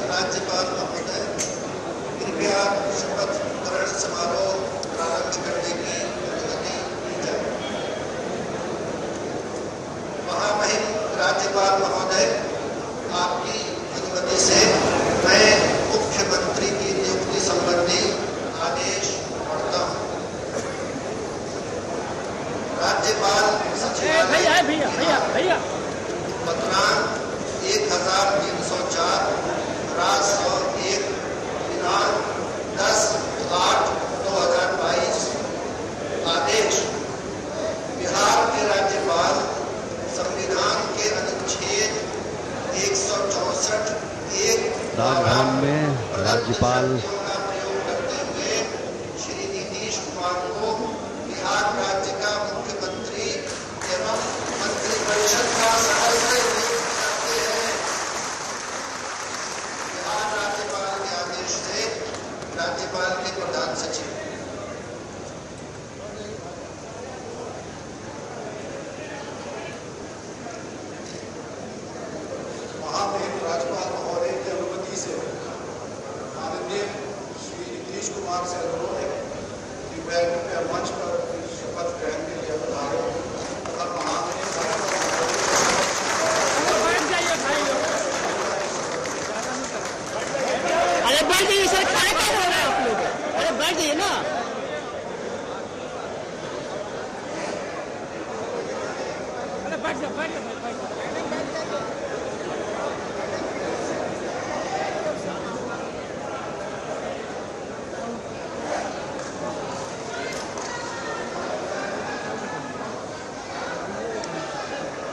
राज्यपाल महोदय, कृपया शपथ ग्रहण समारोह प्रारंभ करने की अनुमति दी जाए। महामहिम राज्यपाल महोदय, आपकी अनुमति से मैं मुख्यमंत्री की नियुक्ति संबंधी आदेश पढ़ता हूँ। राज्यपाल सचिवालय पत्रांक 1304 101 दिनांक 10/8/2022 आदेश। बिहार के राज्यपाल संविधान के अनुच्छेद 164(1) राजभवन में राज्यपाल का प्रयोग करते हुए श्री नीतीश कुमार को बिहार राज्य का मुख्यमंत्री एवं मंत्रिपरिषद का सदस्य नियुक्त करते हैं। बिहार राज्यपाल के आदेश से राज्यपाल के प्रधान सचिव। महामहिम राज्यपाल महोदय की अनुमति से माननीय श्री नीतीश कुमार से अनुरोध है कि मैं कृपया मंच पर शपथ ग्रहण के लिए पधारें और महामहिम अरे बैठ जाइए सर, क्या कर रहे हैं आप लोग? अरे बैठ जाइए ना। अरे बैठ जाओ, बैठ जाओ, बैठ जाओ।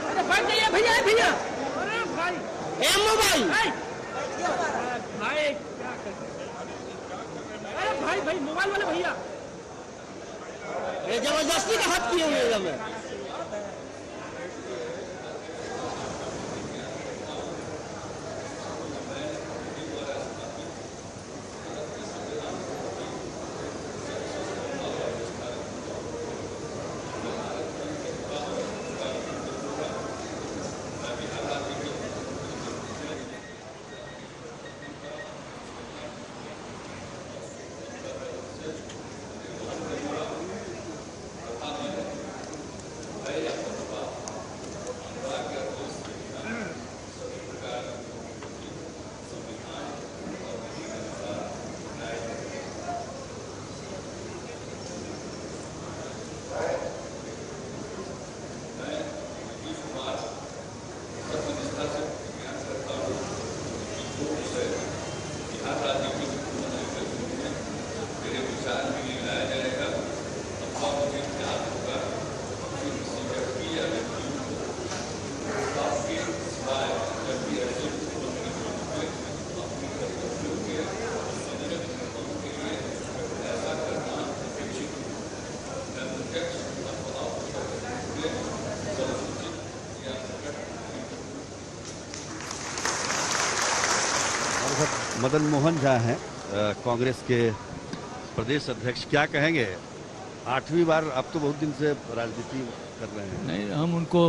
अरे बैठ जाइए भैया, भैया। अरे भाई, मोबाइल भाई, अरे भाई भाई मोबाइल वाले भैया, ये जबरदस्ती का हाथ किए हुए हैं। मदन मोहन झा हैं कांग्रेस के प्रदेश अध्यक्ष। क्या कहेंगे? 8वीं बार, अब तो बहुत दिन से राजनीति कर रहे हैं। नहीं, हम उनको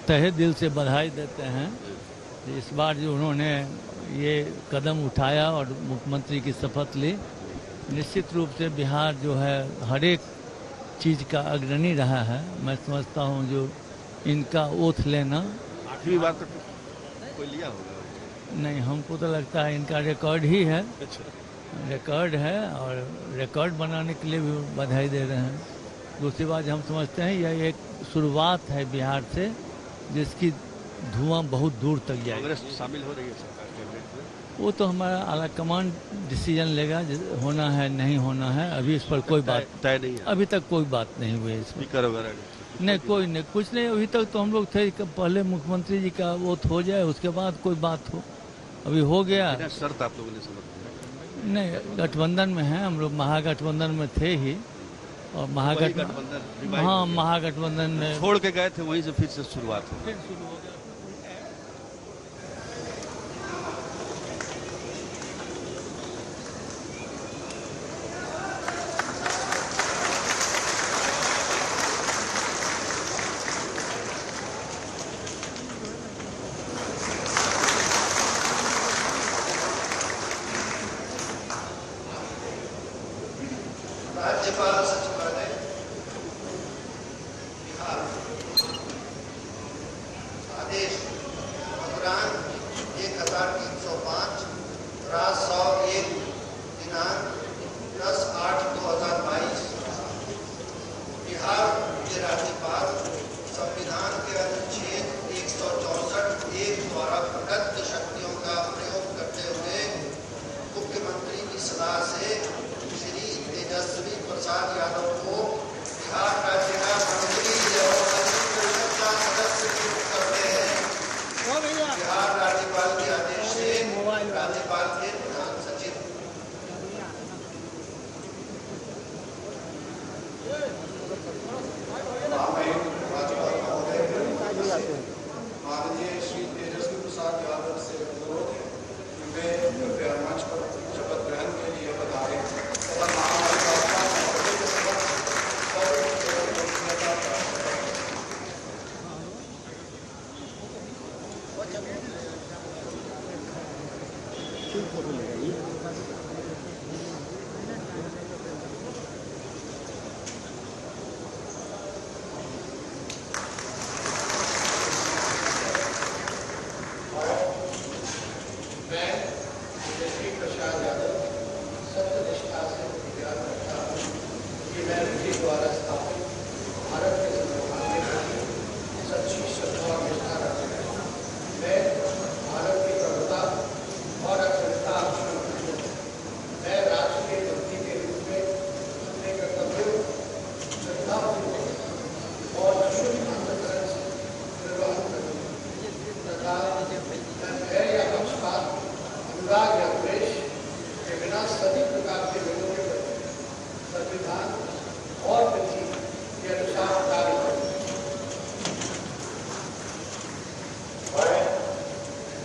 तहे दिल से बधाई देते हैं। इस बार जो उन्होंने ये कदम उठाया और मुख्यमंत्री की शपथ ली, निश्चित रूप से बिहार जो है हर एक चीज़ का अग्रणी रहा है। मैं समझता हूँ जो इनका ओथ लेना 8वीं बार तक कोई लिया होगा? नहीं, हमको तो लगता है इनका रिकॉर्ड ही है। रिकॉर्ड है और रिकॉर्ड बनाने के लिए भी बधाई दे रहे हैं। दूसरी बात हम समझते हैं यह एक शुरुआत है बिहार से, जिसकी धुआं बहुत दूर तक जाएगी। कांग्रेस शामिल हो रही है सरकार कैबिनेट में? वो तो हमारा आला कमान डिसीजन लेगा, होना है नहीं होना है। अभी इस पर कोई बात तय नहीं है, अभी तक कोई बात नहीं हुई है इसमें। स्पीकर वगैरह नहीं, कोई नहीं, कुछ नहीं। अभी तक तो हम लोग थे कि पहले मुख्यमंत्री जी का वोट हो जाए, उसके बाद कोई बात हो। अभी हो गया। शर्त आप लोगों ने समझ नहीं, गठबंधन में है हम लोग, महागठबंधन में थे ही, और महागठबंधन हाँ, महागठबंधन में छोड़ के गए थे, वहीं से फिर से शुरुआत हो गई। फिर शुरू हो गया। राज्यपाल सचिवालय बिहार आदेश मधुरान 1305 राज 101 दिनांक 10/8/2022 बिहार के राज्यपाल संविधान के अनुच्छेद 164(1) द्वारा प्रदत्त शक्तियों का प्रयोग करते हुए मुख्यमंत्री की सलाह से श्री तेजस्वी प्रसाद यादव को बिहार राज्य का मंत्री एवं मंत्रिपरिषद का सदस्य नियुक्त करते हैं। बिहार राज्यपाल के आदेश से राज्यपाल के प्रधान सचिव राज्यपाल महोदय माननीय श्री तेजस्वी प्रसाद यादव से अनुरोध है कि वे कृपया मंच पर शपथ ग्रहण के लिए पधारें तथा महामारी का महोदय के समक्ष पद एवं गोपनीयता का मैं तेजस्वी प्रसाद यादव सत्यनिष्ठा से प्रतिज्ञा करता हूँ कि मैं विधि द्वारा स्थापित भारत के संविधान के प्रति सच्ची श्रद्धा और निष्ठा रखूंगा। मैं भारत की प्रभुता और अखंडता अक्षुण्ण रखूंगा। मैं राज्य के मंत्री के रूप में अपने कर्तव्यों श्रद्धापूर्वक और अशुद्ध अंतकरण से निर्वहन करूंगा तथा मैं भय या पक्षपात, अनुराग या द्वेष के बिना सभी प्रकार के लोगों के प्रति संविधान और विधि के अनुसार कार्य करूंगा।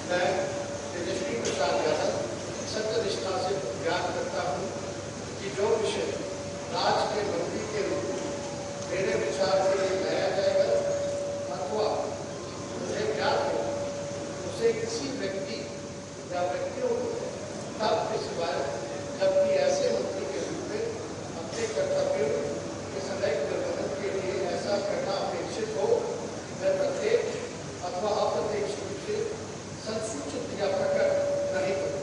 मैं तेजस्वी प्रसाद यादव सत्यनिष्ठा से ज्ञान करता हूँ कि जो विषय राज्य के मंत्री के रूप में मेरे विचार के लिए लाया जाएगा अथवा मुझे ज्ञात हो, उसे किसी व्यक्ति या व्यक्तियों को तब के सिवाय जबकि ऐसे मंत्री के रूप में अपने कर्तव्यों के समय निर्वहन के लिए ऐसा करना अपेक्षित हो, मैं प्रत्येक अथवा अप्रत्यक्ष रूप से संसूचित या प्रकट नहीं करूँगा।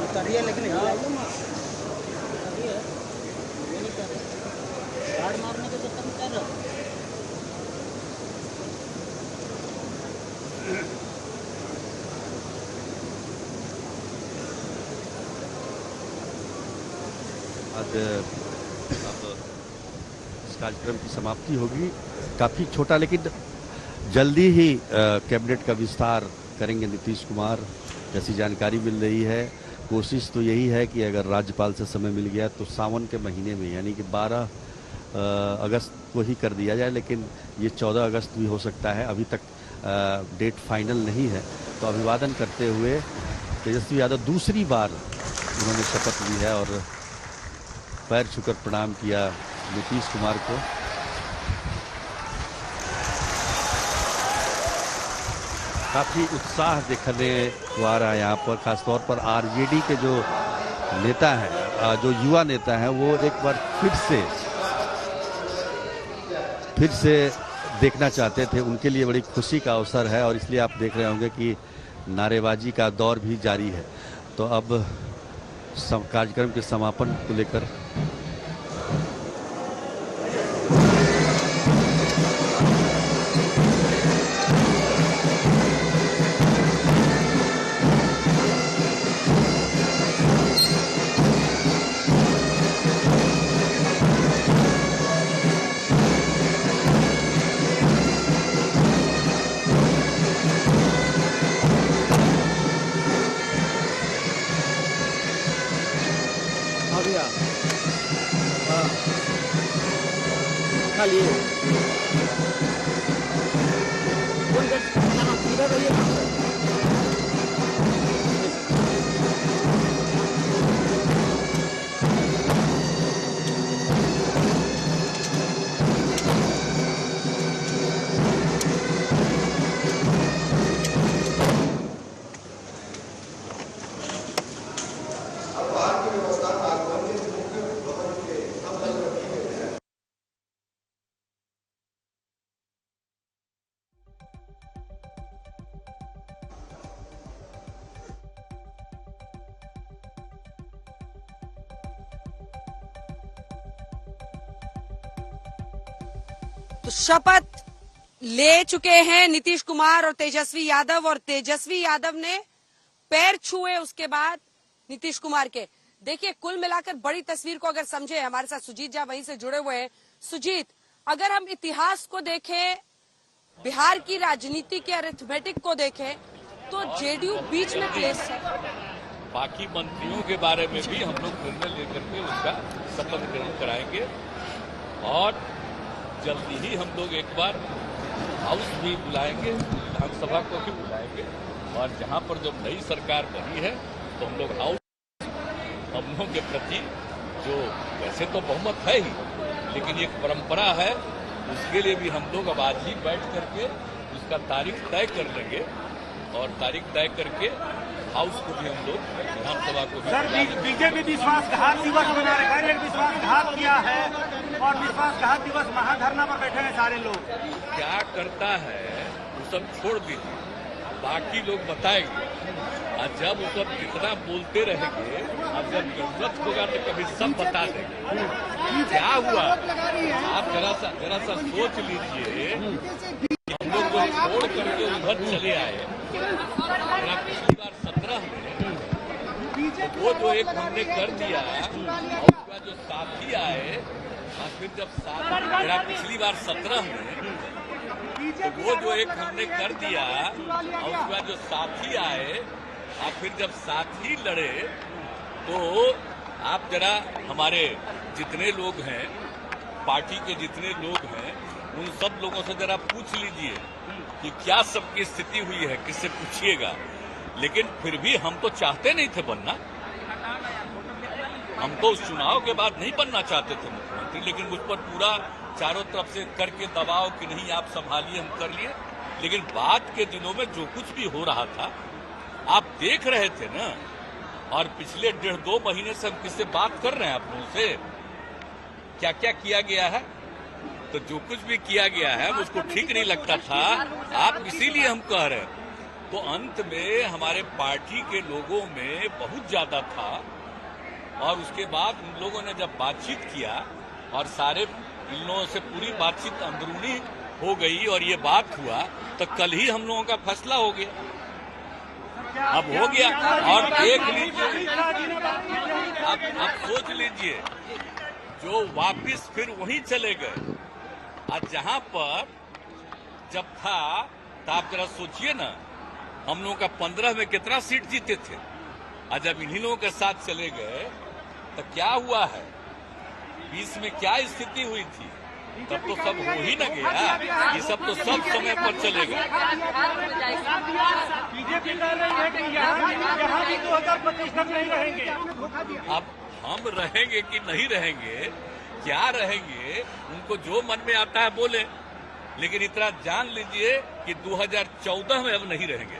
उतारिए लेकिन गाड़ मारने के चक्कर में कर रहा आज अब इस कार्यक्रम की समाप्ति होगी। काफी छोटा, लेकिन जल्दी ही कैबिनेट का विस्तार करेंगे नीतीश कुमार, जैसी जानकारी मिल रही है। कोशिश तो यही है कि अगर राज्यपाल से समय मिल गया तो सावन के महीने में, यानी कि 12 अगस्त को ही कर दिया जाए, लेकिन ये 14 अगस्त भी हो सकता है। अभी तक डेट फाइनल नहीं है। तो अभिवादन करते हुए तेजस्वी यादव दूसरी बार उन्होंने शपथ ली है और पैर छूकर प्रणाम किया नीतीश कुमार को। काफी उत्साह देखने को आ रहा है यहाँ पर, खासतौर पर आरजेडी के जो नेता हैं, जो युवा नेता हैं, वो एक बार फिर से देखना चाहते थे। उनके लिए बड़ी खुशी का अवसर है और इसलिए आप देख रहे होंगे कि नारेबाजी का दौर भी जारी है। तो अब कार्यक्रम के समापन को लेकर तो शपथ ले चुके हैं नीतीश कुमार और तेजस्वी यादव, और तेजस्वी यादव ने पैर छुए उसके बाद नीतीश कुमार के। देखिए, कुल मिलाकर बड़ी तस्वीर को अगर समझे, हमारे साथ सुजीत झा वहीं से जुड़े हुए हैं। सुजीत, अगर हम इतिहास को देखें, बिहार की राजनीति के अरिथमेटिक को देखें, तो जेडीयू बीच में प्लेस है। बाकी मंत्रियों के बारे में भी हम लोग निर्णय लेकर के उसका शपथ ग्रहण कराएंगे और जल्दी ही हम लोग एक बार हाउस भी बुलाएंगे, विधानसभा को भी बुलाएंगे, और जहां पर जब नई सरकार बनी है तो हम लोग हाउस हम लोगों के प्रति जो वैसे तो बहुमत है ही, लेकिन एक परंपरा है, उसके लिए भी हम लोग अब आज ही बैठ करके उसका तारीख तय कर लेंगे और तारीख तय करके हाउस को भी हम लोग, विधानसभा को भी। सर, बीजेपी विश्वासघात दिवस मना रहे हैं, विश्वासघात किया है और विश्वासघात दिवस महाधरना पर बैठे हैं सारे लोग। क्या करता है वो सब छोड़ दीजिए, बाकी लोग बताएंगे। और जब वो सब कितना बोलते रहेंगे और जब जरूरत होगा तो कभी सब बता देंगे क्या हुआ। आप जरा सा सोच लीजिए, हम लोग को छोड़ करके उधर चले आए। पिछली बार 17 में तो वो जो एक हमने कर दिया और उसका जो साथी आए, और फिर जब पिछली बार 17 में तो वो जो एक हमने कर दिया और उसका जो साथी आए और फिर जब साथी लड़े, तो आप जरा हमारे जितने लोग हैं, पार्टी के जितने लोग हैं, उन सब लोगों से जरा पूछ लीजिए कि क्या सबकी स्थिति हुई है, किससे पूछिएगा। लेकिन फिर भी हम तो चाहते नहीं थे बनना, हम तो उस चुनाव के बाद नहीं बनना चाहते थे मुख्यमंत्री, लेकिन मुझ पर पूरा चारों तरफ से करके दबाव कि नहीं आप संभालिए, हम कर लिए। लेकिन बाद के दिनों में जो कुछ भी हो रहा था आप देख रहे थे ना, और पिछले 1.5-2 महीने से हम किससे बात कर रहे हैं आप लोगों से, क्या क्या किया गया है। तो जो कुछ भी किया गया है उसको ठीक नहीं लगता था, आप इसीलिए हम कह रहे हैं। तो अंत में हमारे पार्टी के लोगों में बहुत ज्यादा था, और उसके बाद उन लोगों ने जब बातचीत किया और सारे इन लोगों से पूरी बातचीत अंदरूनी हो गई और ये बात हुआ, तो कल ही हम लोगों का फैसला हो गया। अब हो गया, और देख लीजिए, अब सोच लीजिए, जो वापिस फिर वहीं चले गए, और जहां पर जब था, तो आप जरा सोचिए ना, हम लोगों का 15 में कितना सीट जीते थे, और जब इन्हीं लोगों के साथ चले गए तो क्या हुआ है, 20 में क्या स्थिति हुई थी, तब तो सब हो ही न गया। ये सब तो सब समय पर चलेगा। बीजेपी कह रही है कि यहाँ भी 2025 तक नहीं रहेंगे। अब हम रहेंगे कि नहीं रहेंगे, क्या रहेंगे, उनको जो मन में आता है बोले, लेकिन इतना जान लीजिए कि 2014 में अब नहीं रहेंगे।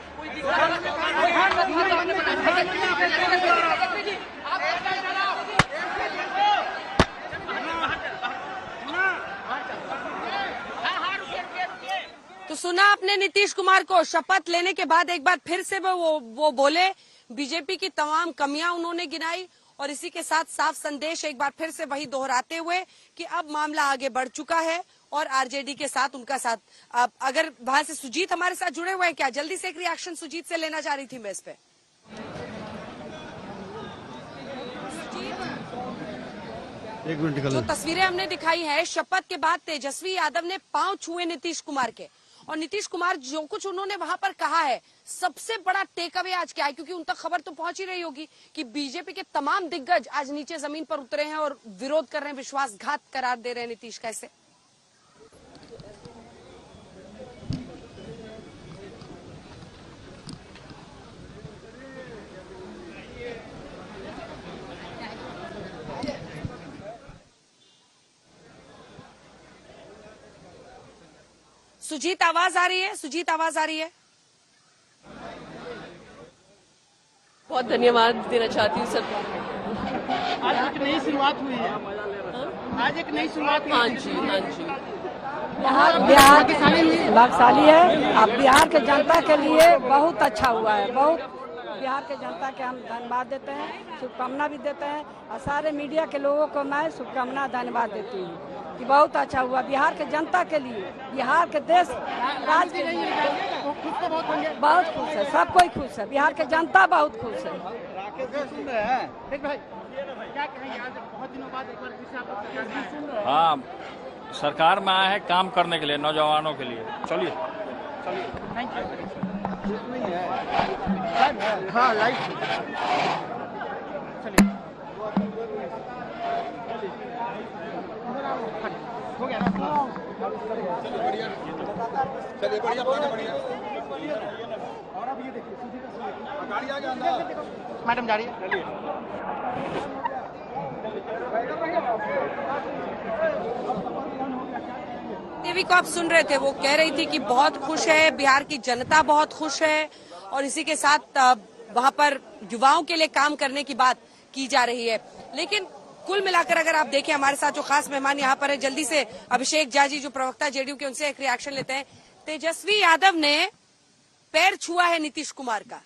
तो सुना आपने नीतीश कुमार को शपथ लेने के बाद एक बार फिर से वो बोले, बीजेपी की तमाम कमियां उन्होंने गिनाई और इसी के साथ साफ संदेश एक बार फिर से वही दोहराते हुए कि अब मामला आगे बढ़ चुका है और आरजेडी के साथ उनका साथ। अब अगर वहां से सुजीत हमारे साथ जुड़े हुए हैं क्या, जल्दी से एक रिएक्शन सुजीत से लेना चाह रही थी मैं इस पे। एक मिनट जो तस्वीरें हमने दिखाई है, शपथ के बाद तेजस्वी यादव ने पांव छुए नीतीश कुमार के, और नीतीश कुमार जो कुछ उन्होंने वहां पर कहा है, सबसे बड़ा टेक अवे आज क्या है, क्योंकि उन तक खबर तो पहुंच ही रही होगी कि बीजेपी के तमाम दिग्गज आज नीचे जमीन पर उतरे हैं और विरोध कर रहे हैं, विश्वासघात करार दे रहे हैं नीतीश। कैसे? सुजीत आवाज आ रही है? सुजीत आवाज आ रही है? बहुत धन्यवाद देना चाहती हूँ सर। आज एक नई शुरुआत हुई है। आज एक नई शुरुआत हुई है। हाँ जी, हाँ जी। बिहार भाग्यशाली है। अब बिहार के जनता के लिए बहुत अच्छा हुआ है। बहुत बिहार के जनता के हम धन्यवाद देते हैं, शुभकामना भी देते हैं, और सारे मीडिया के लोगों को मैं शुभकामना धन्यवाद देती हूँ कि बहुत अच्छा हुआ बिहार के जनता के लिए, बिहार के देश राज के लिए। बहुत खुश है, सब कोई खुश है, बिहार के जनता बहुत खुश है। हाँ, सरकार में आया है काम करने के लिए, नौजवानों के लिए। चलिए हाँ लाइट चलिए हो गया ना। चलिए बढ़िया बढ़िया। और अब ये देखिए सीधी तस्वीर, गाड़ी आ गया अंदर, मैडम जा रही है। देवी को आप सुन रहे थे, वो कह रही थी कि बहुत खुश है, बिहार की जनता बहुत खुश है, और इसी के साथ वहां पर युवाओं के लिए काम करने की बात की जा रही है। लेकिन कुल मिलाकर अगर आप देखें, हमारे साथ जो खास मेहमान यहाँ पर है, जल्दी से अभिषेक झा जी जो प्रवक्ता जेडीयू के, उनसे एक रिएक्शन लेते हैं। तेजस्वी यादव ने पैर छुआ है नीतीश कुमार का।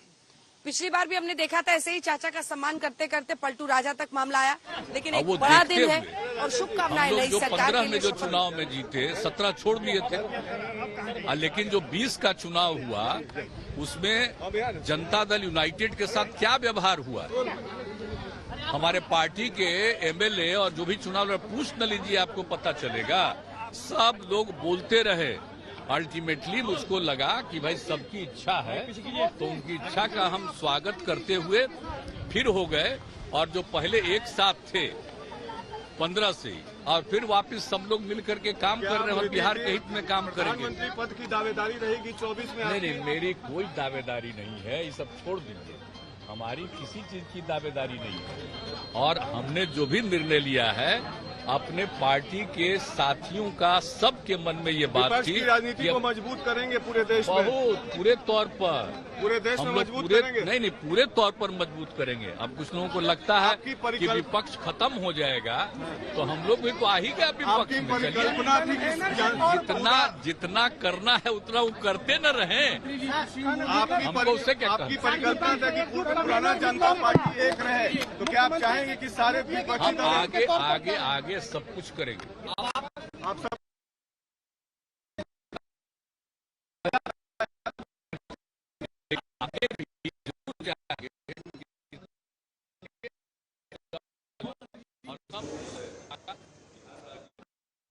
पिछली बार भी हमने देखा था ऐसे ही चाचा का सम्मान करते करते पलटू राजा तक मामला आया, लेकिन एक बड़ा दिन है और शुभकामनाएं नई सरकार के लिए। जो चुनाव में जीते 17 छोड़ दिए थे, लेकिन जो 20 का चुनाव हुआ उसमें जनता दल यूनाइटेड के साथ क्या व्यवहार हुआ, हमारे पार्टी के एमएलए और जो भी चुनाव लड़, पूछ न लीजिए आपको पता चलेगा। सब लोग बोलते रहे, अल्टीमेटली मुझको लगा कि भाई सबकी इच्छा है तो उनकी इच्छा का हम स्वागत करते हुए फिर हो गए, और जो पहले एक साथ थे 15 से, और फिर वापस सब लोग मिलकर के काम कर रहे हैं और बिहार के हित में काम करेंगे। प्रधानमंत्री पद की दावेदारी रहेगी 24 में? नहीं, मेरी कोई दावेदारी नहीं है, ये सब छोड़ दीजिए, हमारी किसी चीज की दावेदारी नहीं है। और हमने जो भी निर्णय लिया है अपने पार्टी के साथियों का, सबके मन में ये बात थी, राजनीति को मजबूत करेंगे पूरे देश में, बहुत पूरे तौर पर, पूरे देश में मजबूत करेंगे। नहीं, पूरे तौर पर मजबूत करेंगे। अब कुछ लोगों को लगता है कि विपक्ष खत्म हो जाएगा, तो हम लोग भी तो आ ही गया विपक्ष में। जितना करना है उतना वो करते न रहे। हमको उससे क्या, आपकी परिकल्पना था कि पुराना जनता पार्टी एक रहे, तो क्या आप चाहेंगे कि सारे विपक्षी आगे सब कुछ करेंगे। आप सब आगे भी जरूर जाएंगे, और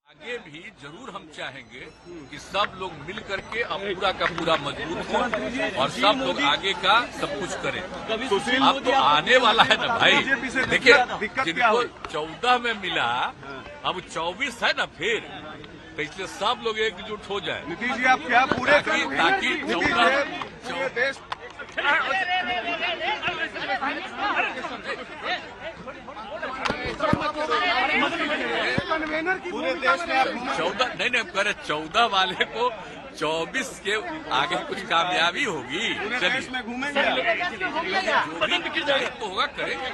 आगे भी जरूर हम चाहेंगे कि सब लोग मिल करके अब पूरा का पूरा मजबूत हो और सब लोग आगे का सब कुछ करें। अब तो आने वाला है ना भाई, देखिए जिनको 14 में मिला अब 24 है ना, फिर तो इसलिए सब लोग एकजुट हो जाए। नीतीश जी आप क्या पूरे ताकि 14 देश पूरे देश में आप 14 नहीं कह रहे 14 वाले को 24 के आगे कुछ कामयाबी होगी। चलिए में घूमेंगे जो भी तो होगा करेंगे।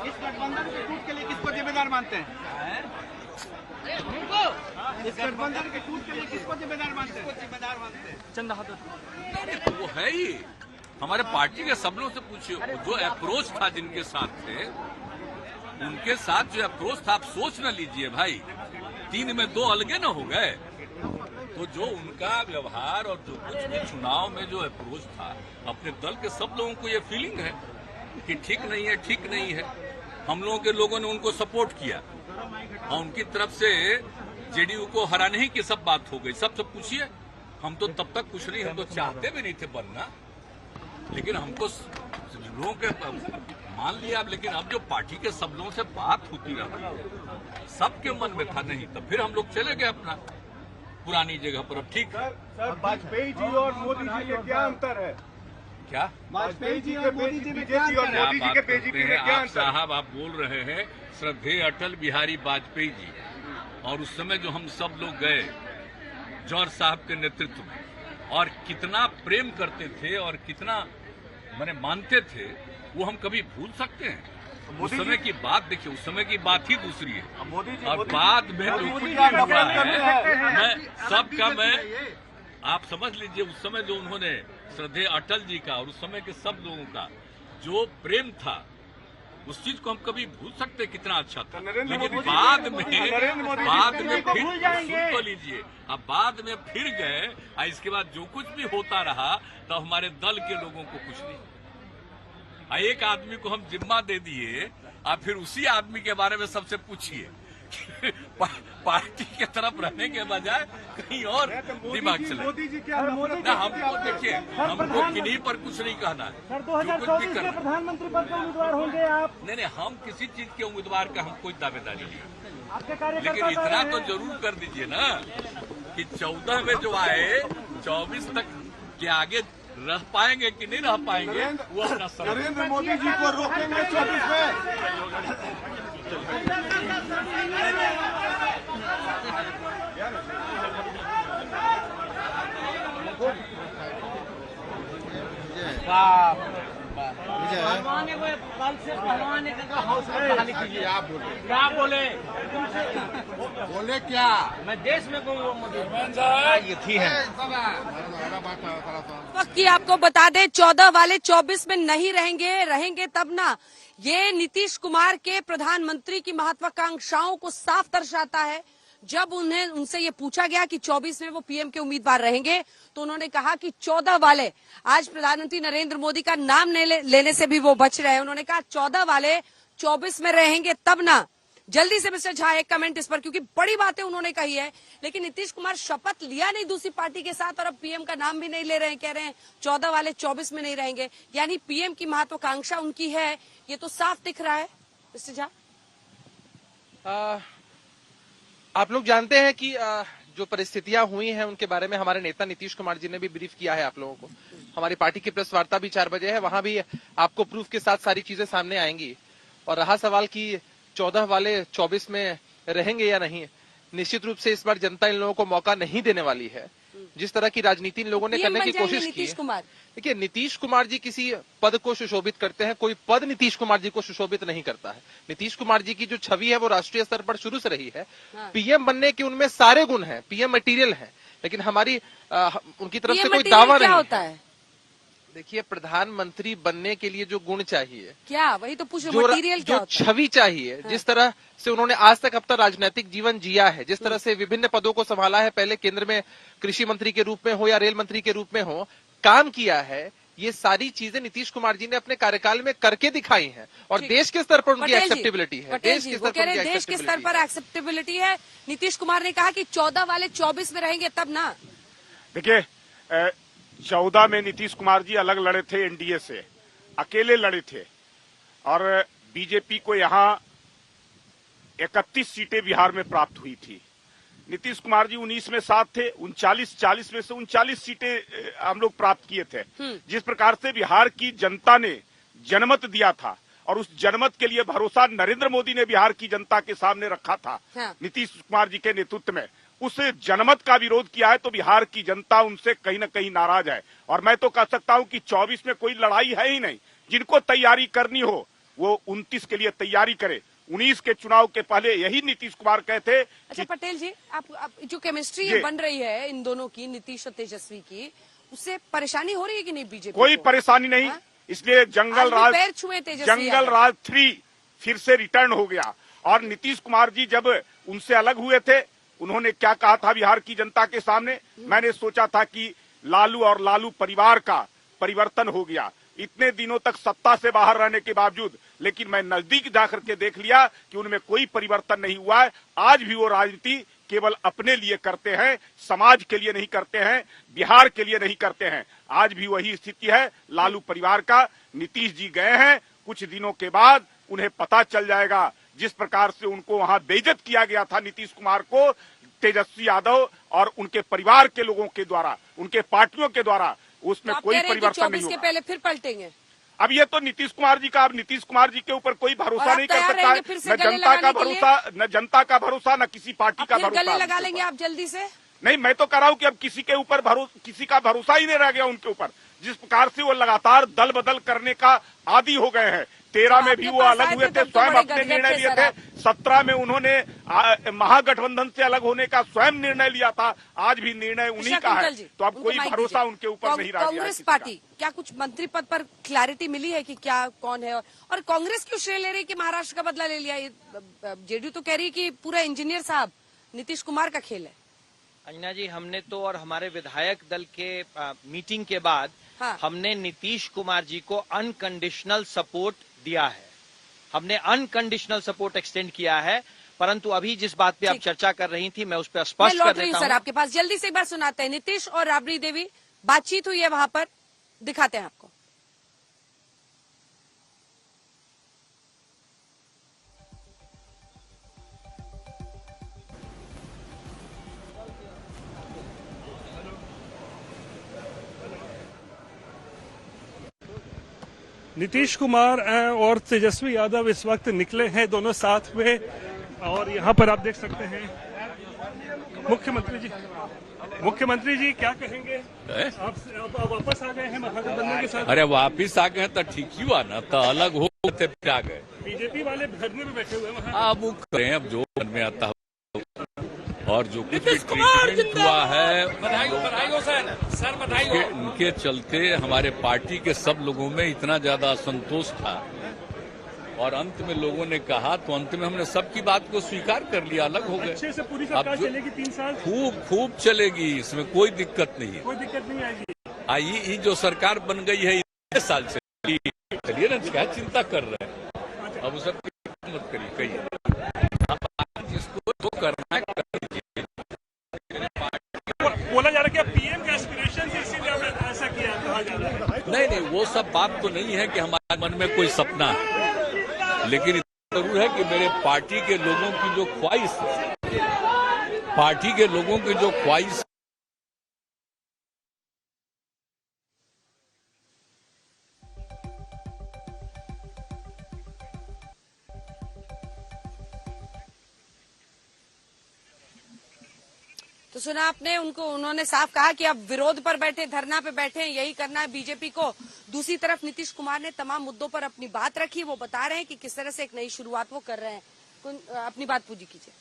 इस गठबंधन के टूट के लिए किसको जिम्मेदार मानते हैं? इस गठबंधन के टूट के लिए किसको जिम्मेदार मानते हैं? चंदा वो है ही हमारे पार्टी के सब लोगों से पूछिए, जो अप्रोच था जिनके साथ थे उनके साथ जो अप्रोच था, आप सोच न लीजिए भाई 3 में 2 अलगे न हो गए। तो जो उनका व्यवहार और जो कुछ भी चुनाव में जो अप्रोच था, अपने दल के सब लोगों को ये फीलिंग है कि ठीक नहीं है। हम लोगों के लोगों ने उनको सपोर्ट किया और उनकी तरफ से जेडीयू को हराने ही की सब बात हो गई। सबसे पूछिए, हम तो तब तक कुछ नहीं, हम तो चाहते भी नहीं थे बनना, लेकिन हमको लोगों के मान लिया। लेकिन अब जो पार्टी के सब लोगों से बात होती रही, सबके मन में था नहीं, तो फिर हम लोग चले गए अपना पुरानी जगह पर। अब ठीक सर, वाजपेयी जी और मोदी जी में क्या अंतर है? क्या वाजपेयी जी और मोदी जी में क्या अंतर है? मोदी जी के बीजेपी में क्या अंतर? साहब आप बोल रहे हैं श्रद्धेय अटल बिहारी वाजपेयी जी, और उस समय जो हम सब लोग गए जौहर साहब के नेतृत्व में, और कितना प्रेम करते थे और कितना माने मानते थे, वो हम कभी भूल सकते हैं? उस समय की बात देखिए, उस समय की बात ही दूसरी है, और बाद में जो कुछ भी हुआ है, मैं सबका आप समझ लीजिए, उस समय जो उन्होंने श्रद्धेय अटल जी का और उस समय के सब लोगों का जो प्रेम था, उस चीज को हम कभी भूल सकते कितना अच्छा था। लेकिन बाद में फिर सुन तो लीजिए, अब बाद में फिर गए और इसके बाद जो कुछ भी होता रहा तो हमारे दल के लोगों को कुछ नहीं। एक आदमी को हम जिम्मा दे दिए और फिर उसी आदमी के बारे में सबसे पूछिए पार्टी के तरफ रहने के बजाय कहीं और दिमाग चले। मोदी जी क्या ना हमको देखिए, हमको किन्हीं पर कुछ नहीं कहना है। सर, 2024 में प्रधानमंत्री पद के उम्मीदवार होंगे आप? नहीं, हम किसी चीज के उम्मीदवार का हम कोई दावेदारी नहीं, आपके कार्यकर्ता लेकिन इतना तो जरूर कर दीजिए ना कि 14 में जो आए 24 तक के आगे रह पाएंगे कि नहीं रह पाएंगे, वो अपना नरेंद्र मोदी जी को रोकेंगे 24 में। आप क्या बोले क्या? मैं देश में ये थी है। वक्त की आपको बता दें, 14 वाले 24 में नहीं रहेंगे तब ना। ये नीतीश कुमार के प्रधानमंत्री की महत्वाकांक्षाओं को साफ दर्शाता है। जब उनसे ये पूछा गया कि 24 में वो पीएम के उम्मीदवार रहेंगे, तो उन्होंने कहा कि 14 वाले, आज प्रधानमंत्री नरेंद्र मोदी का नाम लेने से भी वो बच रहे हैं। उन्होंने कहा 14 वाले 24 में रहेंगे तब ना। जल्दी से मिस्टर झा एक कमेंट इस पर, क्योंकि बड़ी बातें उन्होंने कही है, लेकिन नीतीश कुमार शपथ लिया नहीं दूसरी पार्टी के साथ और अब पीएम का नाम भी नहीं ले रहे हैं, कह रहे हैं 14 वाले 24 में नहीं रहेंगे, यानी पीएम की महत्वाकांक्षा उनकी है, ये तो साफ दिख रहा है। मिस्टर झा, आप लोग जानते हैं कि जो परिस्थितियां हुई हैं उनके बारे में हमारे नेता नीतीश कुमार जी ने भी ब्रीफ किया है आप लोगों को। हमारी पार्टी की प्रेस वार्ता भी 4 बजे है, वहां भी आपको प्रूफ के साथ सारी चीजें सामने आएंगी। और रहा सवाल कि 14 वाले 24 में रहेंगे या नहीं, निश्चित रूप से इस बार जनता इन लोगों को मौका नहीं देने वाली है। जिस तरह की राजनीति इन लोगों ने करने की कोशिश की है। देखिए, नीतीश कुमार जी किसी पद को सुशोभित करते हैं, कोई पद नीतीश कुमार जी को सुशोभित नहीं करता है। नीतीश कुमार जी की जो छवि है वो राष्ट्रीय स्तर पर शुरू से रही है। पीएम बनने के उनमें सारे गुण हैं, पीएम मटेरियल है, लेकिन हमारी उनकी तरफ से कोई दावा नहीं होता है। देखिए, प्रधानमंत्री बनने के लिए जो गुण चाहिए, क्या वही तो पूछ रहे, मटेरियल क्या होता है? छवि चाहिए, जिस तरह से उन्होंने आज तक अब तक राजनीतिक जीवन जिया है, जिस तरह से विभिन्न पदों को संभाला है, पहले केंद्र में कृषि मंत्री के रूप में हो या रेल मंत्री के रूप में हो, काम किया है, ये सारी चीजें नीतीश कुमार जी ने अपने कार्यकाल में करके दिखाई हैं और देश के स्तर पर उनकी एक्सेप्टेबिलिटी है। देश के स्तर पर एक्सेप्टेबिलिटी है। नीतीश कुमार ने कहा कि 14 वाले 24 में रहेंगे तब ना। देखिए, 14 में नीतीश कुमार जी अलग लड़े थे, एनडीए से अकेले लड़े थे, और बीजेपी को यहाँ 31 सीटें बिहार में प्राप्त हुई थी। नीतीश कुमार जी 19 में 7 थे, 40 में से 39 सीटें हम लोग प्राप्त किए थे। जिस प्रकार से बिहार की जनता ने जनमत दिया था और उस जनमत के लिए भरोसा नरेंद्र मोदी ने बिहार की जनता के सामने रखा था, नीतीश कुमार जी के नेतृत्व में, उस जनमत का विरोध किया है तो बिहार की जनता उनसे कहीं न कहीं नाराज है। और मैं तो कह सकता हूं कि 24 में कोई लड़ाई है ही नहीं। जिनको तैयारी करनी हो वो 29 के लिए तैयारी करे। 19 के चुनाव के पहले यही नीतीश कुमार कहते। अच्छा पटेल जी, आप जो केमिस्ट्री बन रही है इन दोनों की, नीतीश और तेजस्वी की, उससे परेशानी हो रही है कि नहीं बीजेपी? कोई परेशानी नहीं। इसलिए जंगल राज 3 फिर से रिटर्न हो गया। और नीतीश कुमार जी जब उनसे अलग हुए थे, उन्होंने क्या कहा था बिहार की जनता के सामने? मैंने सोचा था कि लालू और लालू परिवार का परिवर्तन हो गया इतने दिनों तक सत्ता से बाहर रहने के बावजूद, लेकिन मैं नजदीक जाकर के देख लिया कि उनमें कोई परिवर्तन नहीं हुआ है। आज भी वो राजनीति केवल अपने लिए करते हैं, समाज के लिए नहीं करते हैं, बिहार के लिए नहीं करते हैं। आज भी वही स्थिति है लालू परिवार का। नीतीश जी गए हैं, कुछ दिनों के बाद उन्हें पता चल जाएगा। जिस प्रकार से उनको वहां बेइज्जत किया गया था नीतीश कुमार को तेजस्वी यादव और उनके परिवार के लोगों के द्वारा, उनके पार्टियों के द्वारा, उसमें कोई परिवर्तन नहीं होगा। पहले फिर पलटेंगे। अब ये तो नीतीश कुमार जी का, अब नीतीश कुमार जी के ऊपर कोई भरोसा नहीं कर सकता है। न जनता का भरोसा, न किसी पार्टी का भरोसा। गले लगा लेंगे आप जल्दी से? नहीं, मैं तो कह रहा हूँ कि अब किसी के ऊपर किसी का भरोसा ही नहीं रह गया उनके ऊपर। जिस प्रकार से वो लगातार दल बदल करने का आदी हो गए हैं। 13 में भी वो अलग हुए थे, स्वयं अपने निर्णय लिए थे। 17 में उन्होंने महागठबंधन से अलग होने का स्वयं निर्णय लिया था। आज भी निर्णय उन्हीं का है। तो अब कोई भरोसा उनके ऊपर नहीं रह गया। कांग्रेस पार्टी क्या कुछ मंत्री पद पर क्लैरिटी मिली है कि क्या कौन है? और कांग्रेस क्यों श्रेय ले रही कि महाराष्ट्र का बदला ले लिया? जेडीयू तो कह रही कि पूरा इंजीनियर साहब नीतीश कुमार का खेल है। अंजना जी, हमने तो और हमारे विधायक दल के मीटिंग के बाद हमने नीतीश कुमार जी को अनकंडीशनल सपोर्ट दिया है। हमने अनकंडीशनल सपोर्ट एक्सटेंड किया है। परंतु अभी जिस बात पे आप चर्चा कर रही थी, मैं उस पर स्पष्ट कर देता हूं। सर आपके पास जल्दी से एक बार सुनाते हैं। नीतीश और राबड़ी देवी बातचीत हुई है, वहां पर दिखाते हैं आपको। नीतीश कुमार और तेजस्वी यादव इस वक्त निकले हैं दोनों साथ में, और यहाँ पर आप देख सकते हैं मुख्यमंत्री जी क्या कहेंगे? आप वापस आ गए हैं महागठबंधन के साथ? अरे वापिस आ गए तो ठीक ही हुआ ना, तो अलग हो गए फिर आ गए। बीजेपी वाले धरने में बैठे हुए हैं। आप वो करें, अब जो मन में आता है। और जो कुछ भी ट्रीटमेंट हुआ है, बधाई उनके चलते हमारे पार्टी के सब लोगों में इतना ज्यादा असंतोष था। और अंत में लोगों ने कहा तो अंत में हमने सबकी बात को स्वीकार कर लिया, अलग हो गए। अच्छे से पूरी सरकार चलेगी 3 साल? खूब चलेगी, इसमें कोई दिक्कत नहीं है। कोई दिक्कत नहीं आएगी। ये जो सरकार बन गई है 1 साल से, चलिए ना, क्या चिंता कर रहे हैं? अब सब मत करिए, कहिए जिसको जो करना है। बोला जा रहा है कि पीएम का एस्पिरेशन है, इसीलिए आपने ऐसा किया, कहा जा रहा है। नहीं, वो सब बात तो नहीं है कि हमारे मन में कोई सपना है, लेकिन इतना जरूर है कि मेरे पार्टी के लोगों की जो ख्वाहिश तो सुना आपने उनको, उन्होंने साफ कहा कि अब विरोध पर बैठे, धरना पे बैठे, यही करना है बीजेपी को। दूसरी तरफ नीतीश कुमार ने तमाम मुद्दों पर अपनी बात रखी। वो बता रहे हैं कि किस तरह से एक नई शुरुआत वो कर रहे हैं। अपनी बात पूरी कीजिए।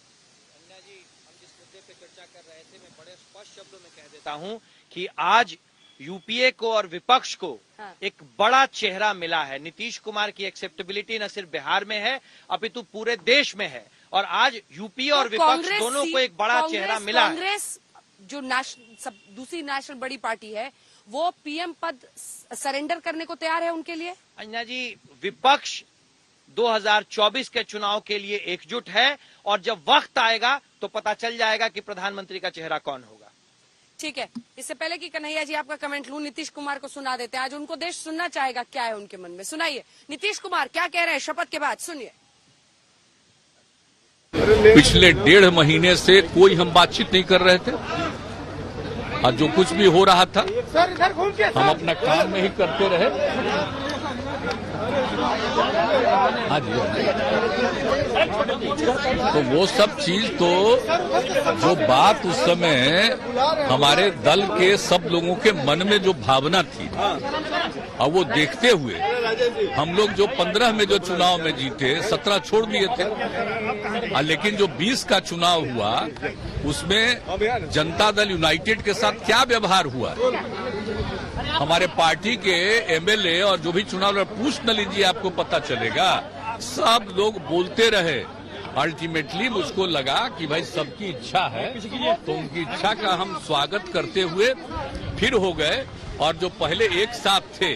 जी, हम जिस मुद्दे पे चर्चा कर रहे थे, मैं बड़े स्पष्ट शब्दों में कह देता हूं कि आज यूपीए को और विपक्ष को एक बड़ा चेहरा मिला है। नीतीश कुमार की एक्सेप्टेबिलिटी न सिर्फ बिहार में है, अपितु पूरे देश में है। और आज यूपी और विपक्ष दोनों को एक बड़ा चेहरा मिला है। कांग्रेस जो दूसरी नेशनल बड़ी पार्टी है, वो पीएम पद सरेंडर करने को तैयार है उनके लिए? अन्ना जी, विपक्ष 2024 के चुनाव के लिए एकजुट है, और जब वक्त आएगा तो पता चल जाएगा कि प्रधानमंत्री का चेहरा कौन होगा। ठीक है, इससे पहले कि कन्हैया जी आपका कमेंट लूं, नीतीश कुमार को सुना देते हैं। आज उनको देश सुनना चाहेगा, क्या है उनके मन में, सुनाइए। नीतीश कुमार क्या कह रहे हैं शपथ के बाद, सुनिए। पिछले 1.5 महीने से कोई हम बातचीत नहीं कर रहे थे और जो कुछ भी हो रहा था हम अपना काम में ही करते रहे। हाँ जी, तो वो सब चीज तो जो बात उस समय हमारे दल के सब लोगों के मन में जो भावना थी और वो देखते हुए हम लोग जो 15 में जो चुनाव में जीते 17 छोड़ दिए थे, लेकिन जो 20 का चुनाव हुआ उसमें जनता दल यूनाइटेड के साथ क्या व्यवहार हुआ, हमारे पार्टी के एमएलए और जो भी चुनाव लड़ पूछ न लीजिए आपको पता चलेगा, सब लोग बोलते रहे। अल्टीमेटली मुझको लगा कि भाई सबकी इच्छा है तो उनकी इच्छा का हम स्वागत करते हुए फिर हो गए और जो पहले एक साथ थे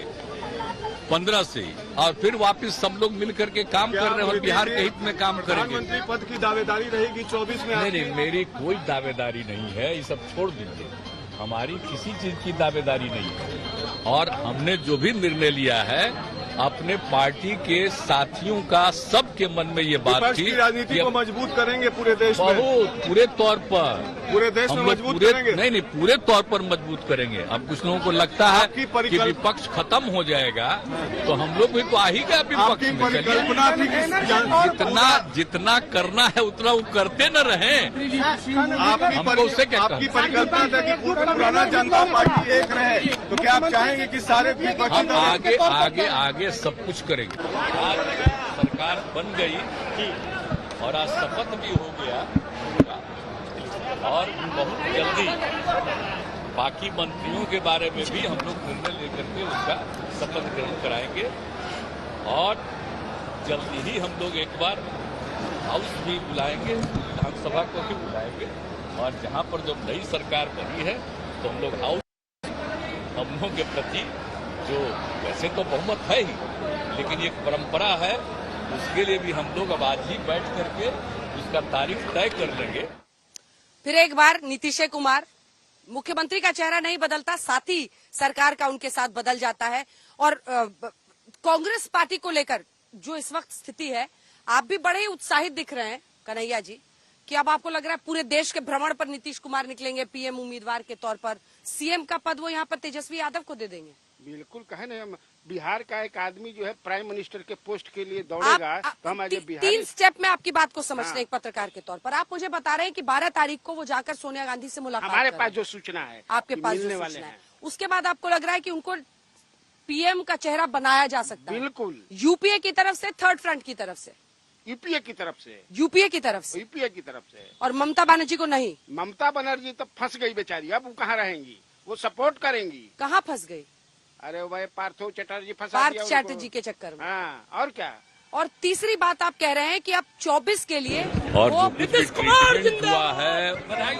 15 से और फिर वापस सब लोग मिलकर के काम कर रहे हैं और बिहार के हित में काम करेंगे। प्रधानमंत्री पद की दावेदारी रहेगी 24 में? नहीं, मेरी कोई दावेदारी नहीं है, ये सब छोड़ दीजिए, हमारी किसी चीज की दावेदारी नहीं है। और हमने जो भी निर्णय लिया है अपने पार्टी के साथियों का सबके मन में ये बात थी, राजनीति को मजबूत करेंगे पूरे देश में, बहुत पूरे तौर पर पूरे देश में मजबूत करेंगे। नहीं, पूरे तौर पर मजबूत करेंगे। अब कुछ लोगों को लगता है कि विपक्ष खत्म हो जाएगा तो हम लोग भी तो आ ही गया विपक्ष में। जितना करना है उतना वो करते न रहे। हमको उससे क्या आपकी परिकल्पना था कि पुराना जनता पार्टी एक रहे, तो क्या आप चाहेंगे कि सारे विपक्ष आगे सब कुछ करेंगे। आज सरकार बन गई और आज शपथ भी हो गया और बहुत जल्दी बाकी मंत्रियों के बारे में भी हम लोग निर्णय लेकर के उसका शपथ ग्रहण कराएंगे और जल्दी ही हम लोग एक बार हाउस भी बुलाएंगे, विधानसभा को भी बुलाएंगे और जहां पर जब नई सरकार बनी है तो हम लोग हाउस हम लोगों के प्रति जो वैसे तो बहुमत है ही लेकिन एक परंपरा है, उसके लिए भी हम लोग अब आज ही बैठ करके उसका तारीख तय कर लेंगे। फिर एक बार नीतीश कुमार, मुख्यमंत्री का चेहरा नहीं बदलता, साथ ही सरकार का उनके साथ बदल जाता है। और कांग्रेस पार्टी को लेकर जो इस वक्त स्थिति है, आप भी बड़े ही उत्साहित दिख रहे हैं कन्हैया जी, कि अब आपको लग रहा है पूरे देश के भ्रमण पर नीतीश कुमार निकलेंगे पीएम उम्मीदवार के तौर पर, सीएम का पद वो यहाँ पर तेजस्वी यादव को दे देंगे। बिल्कुल, कहे ना, बिहार का एक आदमी जो है प्राइम मिनिस्टर के पोस्ट के लिए दौड़ेगा तो हम आज बिहार 3 स्टेप में आपकी बात को समझते हैं एक पत्रकार के तौर पर। आप मुझे बता रहे हैं कि 12 तारीख को वो जाकर सोनिया गांधी से मुलाकात हमारे पास जो सूचना है, आपके पास जो सूचना है, उसके बाद आपको लग रहा है कि उनको पीएम का चेहरा बनाया जा सकता है। बिल्कुल, यूपीए की तरफ से, थर्ड फ्रंट की तरफ से, यूपीए की तरफ से, यूपीए की तरफ से, यूपीए की तरफ से। और ममता बनर्जी को नहीं? ममता बनर्जी तो फंस गई बेचारी, अब वो कहाँ रहेंगी, वो सपोर्ट करेंगी। कहाँ फंस गई? अरे भाई पार्थो चटर्जी फंसा दिया पार्थ चैटर्जी के चक्कर में। हाँ, और क्या। और तीसरी बात आप कह रहे हैं कि अब 24 के लिए और जो नीतीश कुमार हुआ है, बधाई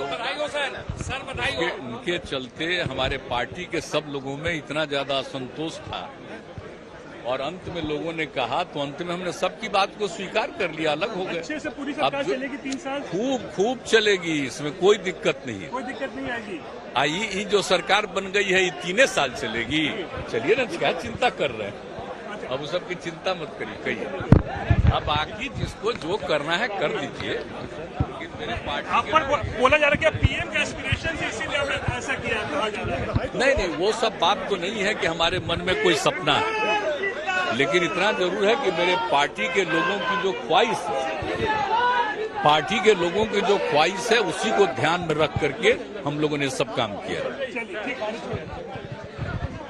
सर, बधाई। उनके चलते हमारे पार्टी के सब लोगों में इतना ज्यादा असंतोष था और अंत में लोगों ने कहा तो अंत में हमने सबकी बात को स्वीकार कर लिया, अलग हो गए। अच्छे से पूरी सरकार चलेगी 3 साल, खूब चलेगी, इसमें कोई दिक्कत नहीं है, कोई दिक्कत नहीं आएगी। ये जो सरकार बन गई है ये 3 साल चलेगी। चलिए ना, क्या चिंता कर रहे हैं, अब उस सब की चिंता मत करिए, कहिए। अब बाकी जिसको जो करना है कर दीजिए। आप पर बोला जा रहा है कि पीएम का एस्पिरेशन है, इसीलिए आपने ऐसा किया, कहा जा रहा है। नहीं, वो सब बात तो नहीं है कि हमारे मन में कोई सपना है, लेकिन इतना जरूर है कि मेरे पार्टी के लोगों की जो ख्वाहिश है, पार्टी के लोगों की जो ख्वाहिश है उसी को ध्यान में रख करके हम लोगों ने सब काम किया।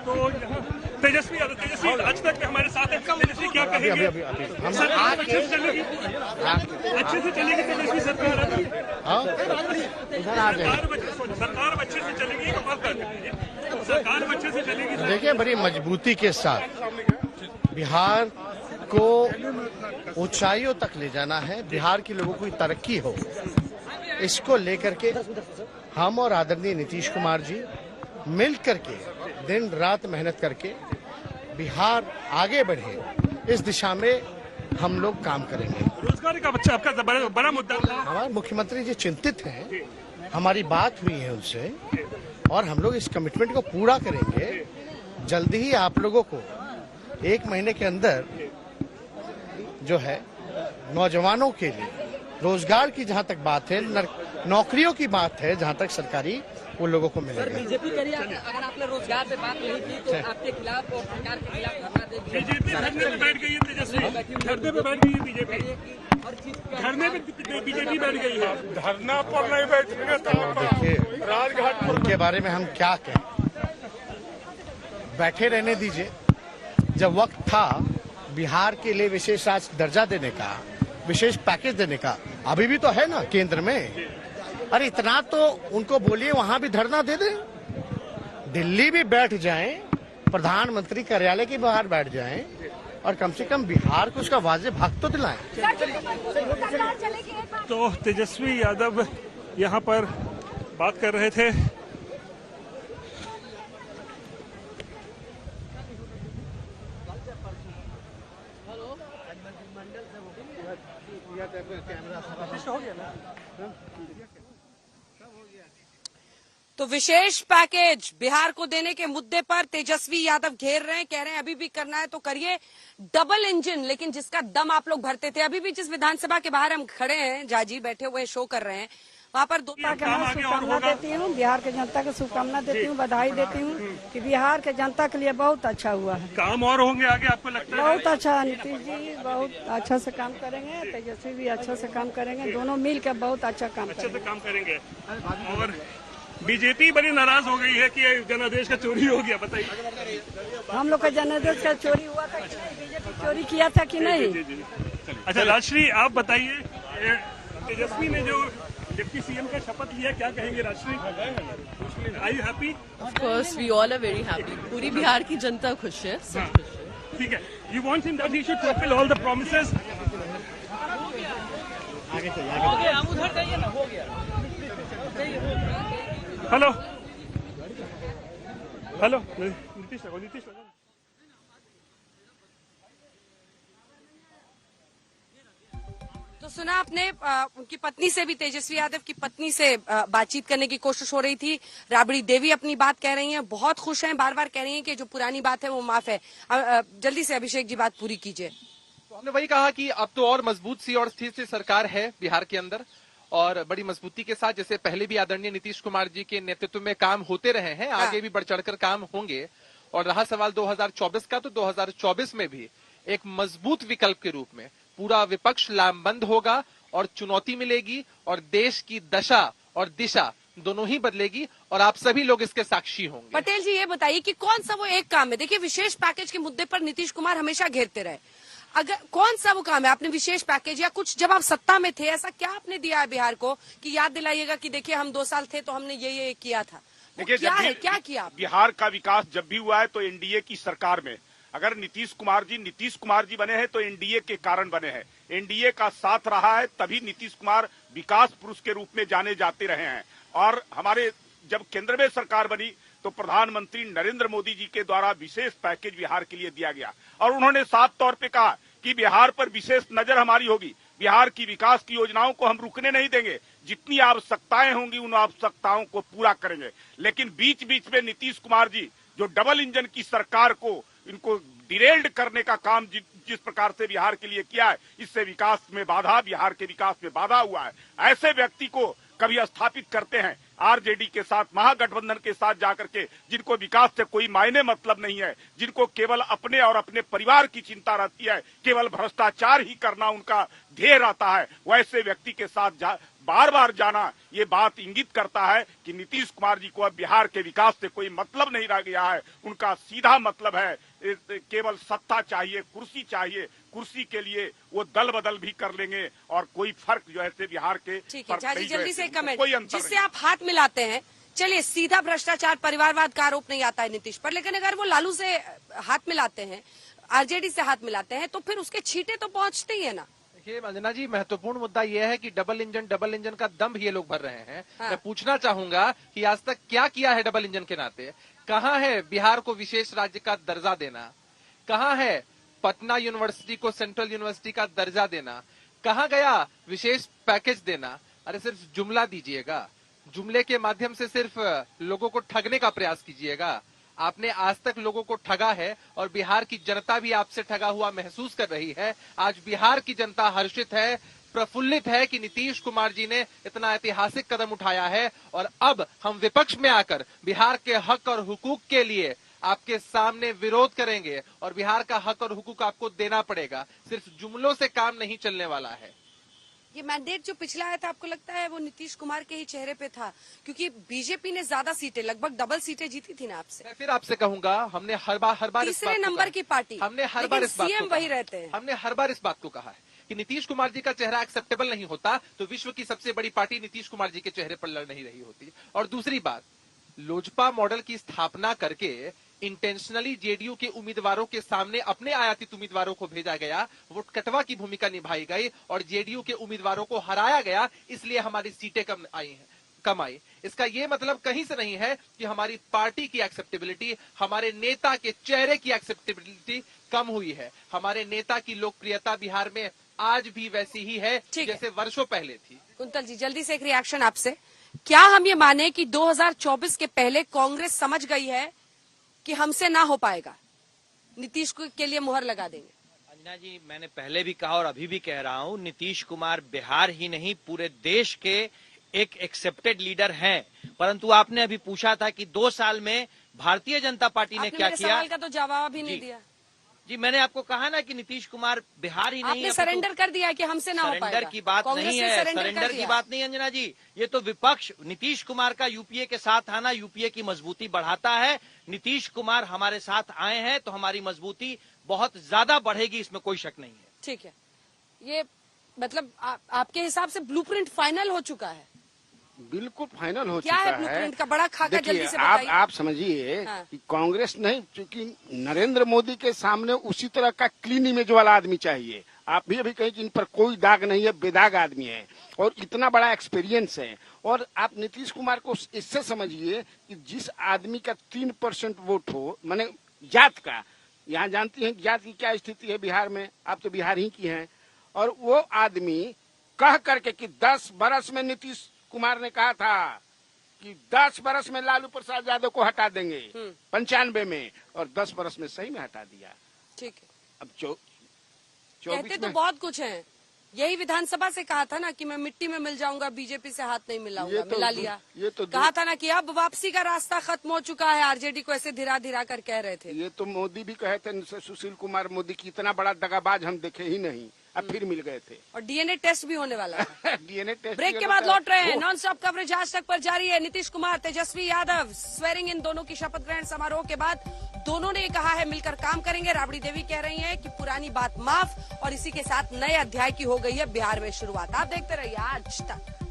तो तेजस्वी आज तक हमारे साथ है, तेजस्वी क्या कहेंगे? सरकार अच्छे से चलेगी, अच्छे से चलेगी तेजस्वी सरकार, सरकार अच्छे से चलेगी, सरकार अच्छे से चलेगी। देखिए, बड़ी मजबूती के साथ बिहार को ऊंचाइयों तक ले जाना है, बिहार के लोगों की तरक्की हो, इसको लेकर के हम और आदरणीय नीतीश कुमार जी मिल करके दिन रात मेहनत करके बिहार आगे बढ़े, इस दिशा में हम लोग काम करेंगे। रोजगार का बच्चा आपका बड़ा मुद्दा था। हमारे मुख्यमंत्री जी चिंतित हैं, हमारी बात हुई है उनसे और हम लोग इस कमिटमेंट को पूरा करेंगे। जल्दी ही आप लोगों को 1 महीने के अंदर जो है नौजवानों के लिए रोजगार की जहां तक बात है, नौकरियों की बात है, जहां तक सरकारी वो लोगों को मिलेगा। बीजेपी करिए, अगर आपने रोजगार पे बात नहीं की तो आपके खिलाफ और सरकार के खिलाफ धरना देगी। बीजेपी धरने पे बैठ गई है, तेजस्वी धरने पे बैठ गई है बीजेपी, धरने पे बीजेपी बैठ गई है, धरना पर नहीं बैठेंगे तो देखिए राजघाट उनके बारे में हम क्या कहें, बैठे रहने दीजिए। जब वक्त था बिहार के लिए विशेष राज्य दर्जा देने का, विशेष पैकेज देने का, अभी भी तो है ना केंद्र में। अरे इतना तो उनको बोलिए वहां भी धरना दे दें, दिल्ली भी बैठ जाएं, प्रधानमंत्री कार्यालय के बाहर बैठ जाएं और कम से कम बिहार को उसका वाजिब हक तो दिलाएं। तो तेजस्वी यादव यहाँ पर बात कर रहे थे। तो विशेष पैकेज बिहार को देने के मुद्दे पर तेजस्वी यादव घेर रहे हैं, कह रहे हैं अभी भी करना है तो करिए। डबल इंजन, लेकिन जिसका दम आप लोग भरते थे, अभी भी जिस विधानसभा के बाहर हम खड़े हैं, जाजी बैठे हुए शो कर रहे हैं, वहाँ पर शुभकामना देती हूँ, बिहार के जनता को शुभकामना देती हूँ, बधाई देती हूँ कि बिहार के जनता के लिए बहुत अच्छा हुआ है। काम और होंगे आगे, आपको लगता है? बहुत अच्छा, नीतीश जी बहुत अच्छा से काम करेंगे, तेजस्वी भी अच्छा से काम करेंगे, दोनों मिल के बहुत अच्छा काम करेंगे। और बीजेपी बड़ी नाराज हो गई है कि जनादेश का चोरी हो गया, बताइए। हम लोग का जनादेश का चोरी हुआ था कि नहीं, बीजेपी चोरी किया था कि नहीं? अच्छा राजश्री, आप बताइए, तेजस्वी ने जो डिप्टी सीएम का शपथ लिया, क्या कहेंगे Rajshree? Are you happy? Of course we all are very happy, पूरी बिहार की जनता खुश है, सब खुश है। ठीक है, you want him that he should fulfil all the promises. आगे चलिए, हम उधर जाइए ना, हो गया। हेलो हेलो, नीतीश लगो। तो सुना आपने, उनकी पत्नी से भी, तेजस्वी यादव की पत्नी से बातचीत करने की कोशिश हो रही थी। राबड़ी देवी अपनी बात कह रही हैं, बहुत खुश हैं, बार बार कह रही हैं कि जो पुरानी बात है वो माफ है। जल्दी से अभिषेक जी बात पूरी कीजिए। तो हमने वही कहा कि अब तो और मजबूत सी और स्थिर सी सरकार है बिहार के अंदर, और बड़ी मजबूती के साथ, जैसे पहले भी आदरणीय नीतीश कुमार जी के नेतृत्व में काम होते रहे हैं, आगे भी बढ़ चढ़कर काम होंगे। और रहा सवाल 2024 का, तो 2024 में भी एक मजबूत विकल्प के रूप में पूरा विपक्ष लामबंद होगा और चुनौती मिलेगी, और देश की दशा और दिशा दोनों ही बदलेगी, और आप सभी लोग इसके साक्षी होंगे। पटेल जी ये बताइए कि कौन सा वो एक काम है, देखिए विशेष पैकेज के मुद्दे पर नीतीश कुमार हमेशा घेरते रहे, अगर कौन सा वो काम है? आपने विशेष पैकेज या कुछ, जब आप सत्ता में थे, ऐसा क्या आपने दिया है बिहार को कि याद दिलाइएगा कि देखिए हम 2 साल थे तो हमने ये किया था? देखिए, क्या किया? बिहार का विकास जब भी हुआ है तो एनडीए की सरकार में, अगर नीतीश कुमार जी बने हैं तो एनडीए के कारण बने हैं। एनडीए का साथ रहा है, तभी नीतीश कुमार विकास पुरुष के रूप में जाने जाते रहे हैं। और हमारे जब केंद्र में सरकार बनी तो प्रधानमंत्री नरेंद्र मोदी जी के द्वारा विशेष पैकेज बिहार के लिए दिया गया, और उन्होंने साफ तौर पे कहा कि बिहार पर विशेष नजर हमारी होगी, बिहार की विकास की योजनाओं को हम रुकने नहीं देंगे, जितनी आवश्यकताएं होंगी उन आवश्यकताओं को पूरा करेंगे। लेकिन बीच बीच में नीतीश कुमार जी जो डबल इंजन की सरकार को, इनको डिरेल्ड करने का काम जिस प्रकार से बिहार के लिए किया है, इससे विकास में बाधा, बिहार के विकास में बाधा हुआ है। ऐसे व्यक्ति को कभी स्थापित करते हैं आरजेडी के साथ, महागठबंधन के साथ जाकर के, जिनको विकास से कोई मायने मतलब नहीं है, जिनको केवल अपने और अपने परिवार की चिंता रहती है, केवल भ्रष्टाचार ही करना उनका ध्येय रहता है, वैसे व्यक्ति के साथ बार बार जाना, ये बात इंगित करता है कि नीतीश कुमार जी को अब बिहार के विकास से कोई मतलब नहीं रह गया है। उनका सीधा मतलब है केवल सत्ता चाहिए, कुर्सी चाहिए, कुर्सी के लिए वो दल बदल भी कर लेंगे, और कोई फर्क जो है बिहार के, ठीक है झाजी, जल्दी से कमेंट जिससे आप हाथ मिलाते हैं। चलिए, सीधा भ्रष्टाचार परिवारवाद का आरोप नहीं आता है नीतीश पर, लेकिन अगर वो लालू से हाथ मिलाते हैं, आरजेडी से हाथ मिलाते हैं, तो फिर उसके छींटे तो पहुंचते ही है ना। देखिए अंजना जी, महत्वपूर्ण मुद्दा यह है कि डबल इंजन का दम्भ ये लोग भर रहे हैं। हाँ। मैं पूछना चाहूंगा कि आज तक क्या किया है डबल इंजन के नाते? कहाँ है बिहार को विशेष राज्य का दर्जा देना? कहाँ है पटना यूनिवर्सिटी को सेंट्रल यूनिवर्सिटी का दर्जा देना? कहाँ गया विशेष पैकेज देना? अरे सिर्फ जुमला दीजिएगा, जुमले के माध्यम से सिर्फ लोगों को ठगने का प्रयास कीजिएगा। आपने आज तक लोगों को ठगा है और बिहार की जनता भी आपसे ठगा हुआ महसूस कर रही है। आज बिहार की जनता हर्षित है, प्रफुल्लित है कि नीतीश कुमार जी ने इतना ऐतिहासिक कदम उठाया है और अब हम विपक्ष में आकर बिहार के हक और हुकूक के लिए आपके सामने विरोध करेंगे और बिहार का हक और हुकूक आपको देना पड़ेगा। सिर्फ जुमलों से काम नहीं चलने वाला है। ये मैंडेट जो पिछला आया था, आपको लगता है वो नीतीश कुमार के ही चेहरे पे था? क्योंकि बीजेपी ने ज्यादा सीटें, लगभग डबल सीटें जीती थी ना आपसे। मैं फिर आपसे कहूंगा, हमने हर बार तीसरे नंबर की पार्टी, हमने हर बार इस बात सीएम वही रहते हैं। हमने हर बार इस बात को कहा है कि नीतीश कुमार जी का चेहरा एक्सेप्टेबल नहीं होता तो विश्व की सबसे बड़ी पार्टी नीतीश कुमार जी के चेहरे पर लड़ नहीं रही होती। और दूसरी बात, लोजपा मॉडल की स्थापना करके इंटेंशनली जेडीयू के उम्मीदवारों के सामने अपने आयातित उम्मीदवारों को भेजा गया, वोट कटवा की भूमिका निभाई गई और जेडीयू के उम्मीदवारों को हराया गया, इसलिए हमारी सीटें कम आई। इसका ये मतलब कहीं से नहीं है कि हमारी पार्टी की एक्सेप्टेबिलिटी, हमारे नेता के चेहरे की एक्सेप्टेबिलिटी कम हुई है। हमारे नेता की लोकप्रियता बिहार में आज भी वैसी ही है जैसे वर्षों पहले थी। कुंतल जी, जल्दी से एक रिएक्शन आपसे। क्या हम ये माने कि 2024 के पहले कांग्रेस समझ गई है कि हमसे ना हो पाएगा, नीतीश के लिए मुहर लगा देंगे? अंजना जी, मैंने पहले भी कहा और अभी भी कह रहा हूं, नीतीश कुमार बिहार ही नहीं पूरे देश के एक एक्सेप्टेड लीडर हैं। परंतु आपने अभी पूछा था कि 2 साल में भारतीय जनता पार्टी ने क्या किया। सवाल का तो जवाब ही नहीं दिया। जी, मैंने आपको कहा ना कि नीतीश कुमार बिहार ही नहीं आपने सरेंडर कर दिया कि हमसे ना हो पाएगा। सरेंडर की बात नहीं है, सरेंडर की बात नहीं अंजना जी। ये तो विपक्ष, नीतीश कुमार का यूपीए के साथ आना यूपीए की मजबूती बढ़ाता है। नीतीश कुमार हमारे साथ आए हैं तो हमारी मजबूती बहुत ज्यादा बढ़ेगी, इसमें कोई शक नहीं है। ठीक है, ये मतलब आपके हिसाब से ब्लूप्रिंट फाइनल हो चुका है? बिल्कुल फाइनल हो क्या चुका है ब्लूप्रिंट का बड़ा खाका? जल्दी से बताइए। आप समझिए कि कांग्रेस नहीं, क्योंकि नरेंद्र मोदी के सामने उसी तरह का क्लीन इमेज वाला आदमी चाहिए। आप भी अभी कहीं कि इन पर कोई दाग नहीं है, बेदाग आदमी है और इतना बड़ा एक्सपीरियंस है। और आप नीतीश कुमार को इससे समझिए कि जिस आदमी का 3% वोट हो, माने जात का, यहाँ जानती हैं जात की क्या स्थिति है बिहार में, आप तो बिहार ही की हैं, और वो आदमी कह करके कि 10 बरस में नीतीश कुमार ने कहा था कि 10 बरस में लालू प्रसाद यादव को हटा देंगे 95 में, और 10 बरस में सही में हटा दिया। ठीक है, अब 24 कहते तो बहुत कुछ है। यही विधानसभा से कहा था ना कि मैं मिट्टी में मिल जाऊंगा, बीजेपी से हाथ नहीं मिलाऊंगा, मिला लिया। ये तो कहा था ना कि अब वापसी का रास्ता खत्म हो चुका है, आरजेडी को ऐसे धीरा धीरा कर कह रहे थे। ये तो मोदी भी कहे थे, सुशील कुमार मोदी की इतना बड़ा दगाबाज हम देखे ही नहीं, अब फिर मिल गए थे। और डीएनए टेस्ट भी होने वाला है। डीएनए टेस्ट ब्रेक के बाद लौट रहे हैं। नॉन स्टॉप कवरेज आज तक पर जारी है। नीतीश कुमार, तेजस्वी यादव स्वेरिंग इन दोनों की शपथ ग्रहण समारोह के बाद दोनों ने कहा है मिलकर काम करेंगे। राबड़ी देवी कह रही हैं कि पुरानी बात माफ और इसी के साथ नए अध्याय की हो गई है बिहार में शुरुआत। आप देखते रहिए आज तक।